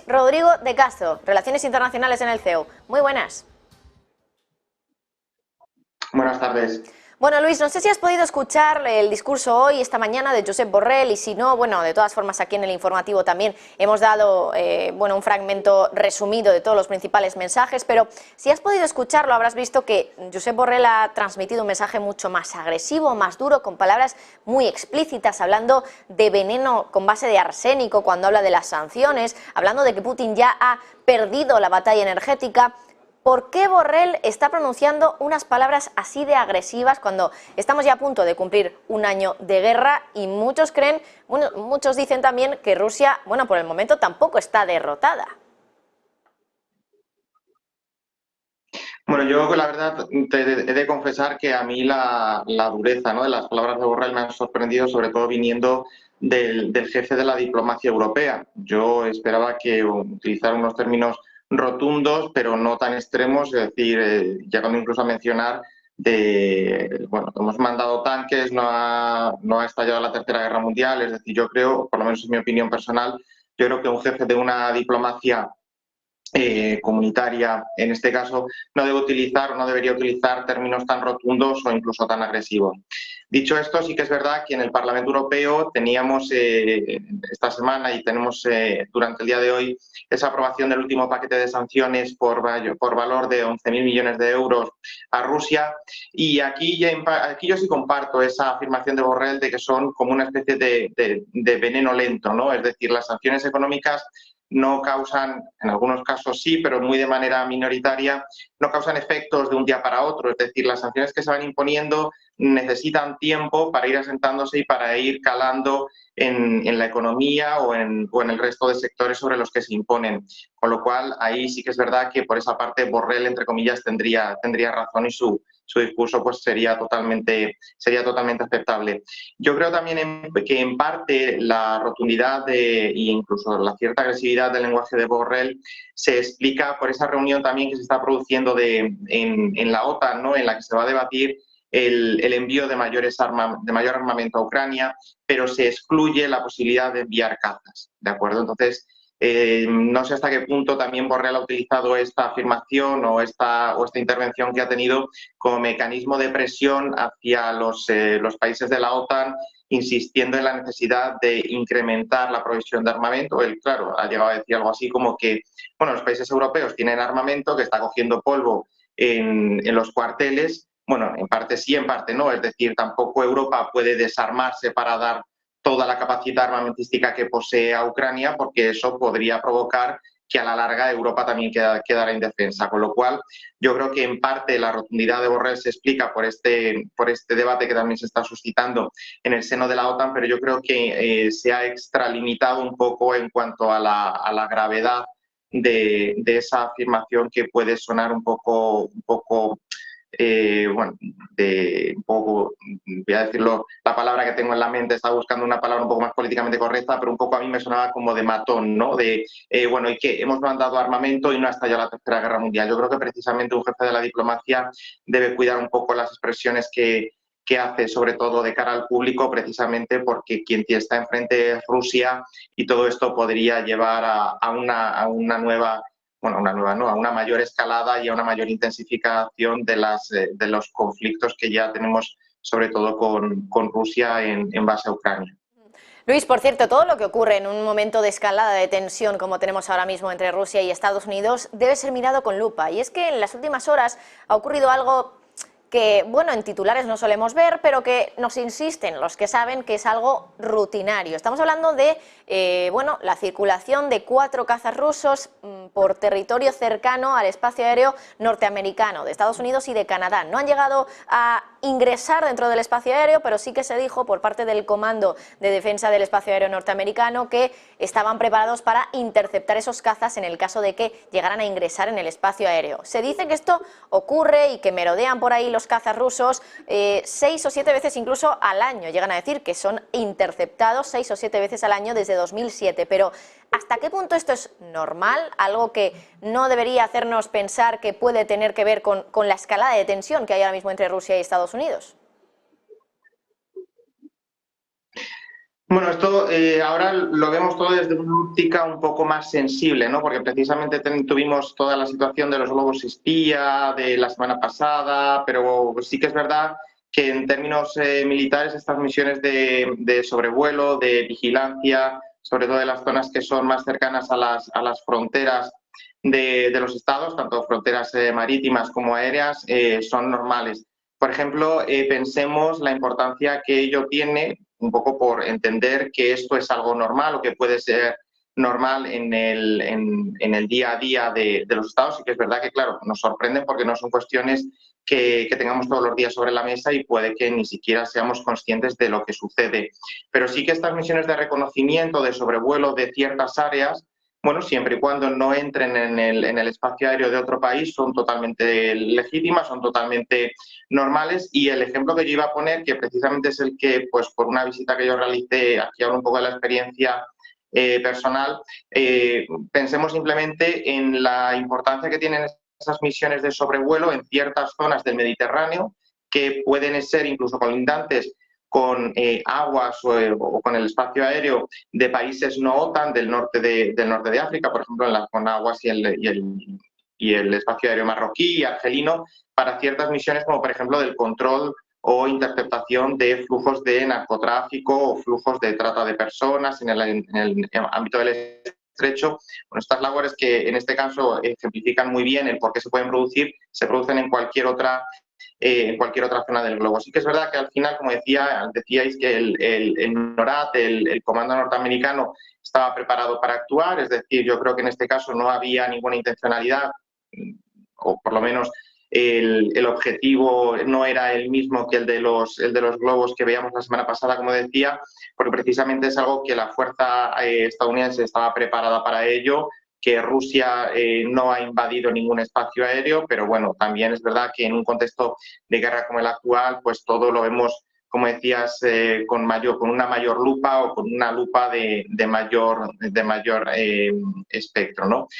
Rodrigo de Castro, Relaciones Internacionales en el CEU. Muy buenas. Buenas tardes. Bueno, Luis, no sé si has podido escuchar el discurso hoy, esta mañana, de Josep Borrell, y si no, bueno, de todas formas aquí en el informativo también hemos dado un fragmento resumido de todos los principales mensajes, pero si has podido escucharlo habrás visto que Josep Borrell ha transmitido un mensaje mucho más agresivo, más duro, con palabras muy explícitas, hablando de veneno con base de arsénico cuando habla de las sanciones, hablando de que Putin ya ha perdido la batalla energética. ¿Por qué Borrell está pronunciando unas palabras así de agresivas cuando estamos ya a punto de cumplir un año de guerra y muchos creen, bueno, muchos dicen también que Rusia, bueno, por el momento tampoco está derrotada? Bueno, yo la verdad he de confesar que a mí la dureza, ¿no?, de las palabras de Borrell me han sorprendido, sobre todo viniendo del jefe de la diplomacia europea. Yo esperaba que utilizara unos términos rotundos, pero no tan extremos, es decir, llegando incluso a mencionar bueno, hemos mandado tanques, no ha estallado la Tercera Guerra Mundial, es decir, yo creo, por lo menos en mi opinión personal, yo creo que un jefe de una diplomacia comunitaria, en este caso, no debe utilizar o no debería utilizar términos tan rotundos o incluso tan agresivos. Dicho esto, sí que es verdad que en el Parlamento Europeo teníamos esta semana y tenemos durante el día de hoy esa aprobación del último paquete de sanciones por valor de 11.000 millones de euros a Rusia, y aquí yo sí comparto esa afirmación de Borrell de que son como una especie de veneno lento, ¿no? Es decir, las sanciones económicas no causan, en algunos casos sí, pero muy de manera minoritaria, no causan efectos de un día para otro. Es decir, las sanciones que se van imponiendo necesitan tiempo para ir asentándose y para ir calando en la economía o en el resto de sectores sobre los que se imponen. Con lo cual, ahí sí que es verdad que por esa parte Borrell, entre comillas, tendría razón y su discurso pues sería totalmente aceptable. Yo creo también que en parte la rotundidad e incluso la cierta agresividad del lenguaje de Borrell se explica por esa reunión también que se está produciendo en la OTAN, ¿no?, en la que se va a debatir el envío de mayor armamento a Ucrania, pero se excluye la posibilidad de enviar cazas, ¿de acuerdo? Entonces, no sé hasta qué punto también Borrell ha utilizado esta afirmación o esta intervención que ha tenido como mecanismo de presión hacia los países de la OTAN, insistiendo en la necesidad de incrementar la provisión de armamento. Él, claro, ha llegado a decir algo así como que, bueno, los países europeos tienen armamento que está cogiendo polvo en los cuarteles. Bueno, en parte sí, en parte no. Es decir, tampoco Europa puede desarmarse para dar toda la capacidad armamentística que posee a Ucrania, porque eso podría provocar que a la larga Europa también quedara indefensa. Con lo cual, yo creo que en parte la rotundidad de Borrell se explica por este debate que también se está suscitando en el seno de la OTAN, pero yo creo que se ha extralimitado un poco en cuanto a la gravedad de esa afirmación, que puede sonar un poco bueno, un poco, voy a decirlo, la palabra que tengo en la mente, estaba buscando una palabra un poco más políticamente correcta, pero un poco a mí me sonaba como de matón, ¿no? Bueno, ¿y qué? Hemos mandado armamento y no ha estallado la Tercera Guerra Mundial. Yo creo que precisamente un jefe de la diplomacia debe cuidar un poco las expresiones que hace, sobre todo de cara al público, precisamente porque quien está enfrente es Rusia, y todo esto podría llevar a una nueva, bueno, no, a una mayor escalada y a una mayor intensificación de los conflictos que ya tenemos, sobre todo con Rusia en base a Ucrania. Luis, por cierto, todo lo que ocurre en un momento de escalada de tensión como tenemos ahora mismo entre Rusia y Estados Unidos debe ser mirado con lupa. Y es que en las últimas horas ha ocurrido algo que, bueno, en titulares no solemos ver, pero que nos insisten los que saben que es algo rutinario. Estamos hablando de, bueno, la circulación de 4 cazas rusos por territorio cercano al espacio aéreo norteamericano, de Estados Unidos y de Canadá. No han llegado a ingresar dentro del espacio aéreo, pero sí que se dijo por parte del Comando de Defensa del Espacio Aéreo norteamericano que estaban preparados para interceptar esos cazas en el caso de que llegaran a ingresar en el espacio aéreo. Se dice que esto ocurre y que merodean por ahí los cazas rusos 6 o 7 veces incluso al año. Llegan a decir que son interceptados 6 o 7 veces al año desde 2007, pero ¿hasta qué punto esto es normal? Algo que no debería hacernos pensar que puede tener que ver con la escalada de tensión que hay ahora mismo entre Rusia y Estados Unidos. Bueno, esto ahora lo vemos todo desde una óptica un poco más sensible, ¿no? Porque precisamente tuvimos toda la situación de los globos espía de la semana pasada, pero sí que es verdad que en términos militares estas misiones de sobrevuelo, de vigilancia, sobre todo de las zonas que son más cercanas a las fronteras de los estados, tanto fronteras marítimas como aéreas, son normales. Por ejemplo, pensemos la importancia que ello tiene, un poco por entender que esto es algo normal o que puede ser normal en el día a día de los estados, y que es verdad que, claro, nos sorprenden porque no son cuestiones que tengamos todos los días sobre la mesa y puede que ni siquiera seamos conscientes de lo que sucede. Pero sí que estas misiones de reconocimiento, de sobrevuelo de ciertas áreas, bueno, siempre y cuando no entren en el espacio aéreo de otro país, son totalmente legítimas, son totalmente normales. Y el ejemplo que yo iba a poner, que precisamente es el que, pues por una visita que yo realicé, aquí hablo un poco de la experiencia personal, pensemos simplemente en la importancia que tienen esas misiones de sobrevuelo en ciertas zonas del Mediterráneo, que pueden ser incluso colindantes con aguas o con el espacio aéreo de países no OTAN del norte de África, por ejemplo, con aguas y el espacio aéreo marroquí y argelino, para ciertas misiones como por ejemplo del control o interceptación de flujos de narcotráfico o flujos de trata de personas en el ámbito del estrecho. Bueno, estas labores que en este caso ejemplifican muy bien el por qué se pueden producir, se producen en cualquier otra zona del globo. Sí que es verdad que al final, como decíais que el NORAD, el comando norteamericano, estaba preparado para actuar, es decir, yo creo que en este caso no había ninguna intencionalidad, o por lo menos el objetivo no era el mismo que el de los globos que veíamos la semana pasada, como decía, porque precisamente es algo que la fuerza estadounidense estaba preparada para ello, que Rusia no ha invadido ningún espacio aéreo, pero bueno, también es verdad que en un contexto de guerra como el actual, pues todo lo vemos, como decías, con una mayor lupa o con una lupa de mayor espectro, ¿no?